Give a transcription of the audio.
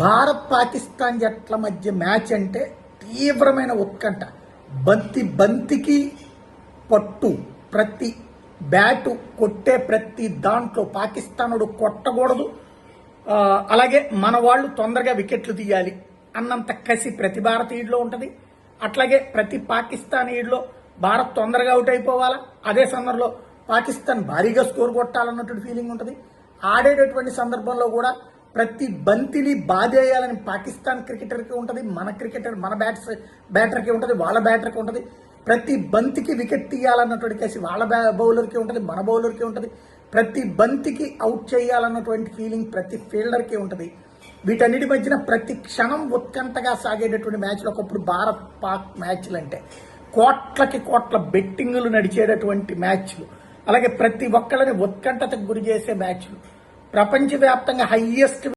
భారత్ పాకిస్తాన్ జట్ల మధ్య మ్యాచ్ అంటే తీవ్రమైన ఉత్కంఠ. బంతికి పట్టు, ప్రతి బ్యాటు కొట్టే ప్రతి దాంట్లో పాకిస్తానుడు కొట్టకూడదు, అలాగే మన వాళ్ళు తొందరగా వికెట్లు తీయాలి అన్నంత కసి ప్రతి భారతీయుడిలో ఉంటుంది. అట్లాగే ప్రతి పాకిస్తానీయుడిలో భారత్ తొందరగా అవుట్ అయిపోవాలా, అదే సందర్భంలో పాకిస్తాన్ భారీగా స్కోర్ కొట్టాలన్నటువంటి ఫీలింగ్ ఉంటుంది. ఆడేటటువంటి సందర్భంలో కూడా ప్రతి బంతిని బాధేయాలని పాకిస్తాన్ క్రికెటర్కి ఉంటుంది, మన బ్యాటర్కి ఉంటుంది, వాళ్ళ బ్యాటర్కి ఉంటుంది. ప్రతి బంతికి వికెట్ తీయాలన్నటువంటి కేసి వాళ్ళ బౌలర్కి ఉంటుంది, మన బౌలర్కి ఉంటుంది. ప్రతి బంతికి అవుట్ చేయాలన్నటువంటి ఫీలింగ్ ప్రతి ఫీల్డర్కి ఉంటుంది. వీటన్నిటి మధ్యన ప్రతి క్షణం ఉత్కంఠగా సాగేటటువంటి మ్యాచ్లు. ఒకప్పుడు భారత్ పాక్ మ్యాచ్లు అంటే కోట్ల బెట్టింగులు నడిచేటటువంటి మ్యాచ్లు, అలాగే ప్రతి ఒక్కళ్ళని ఉత్కంఠతకు గురి చేసే మ్యాచ్లు, ప్రపంచవ్యాప్తంగా హైయెస్ట్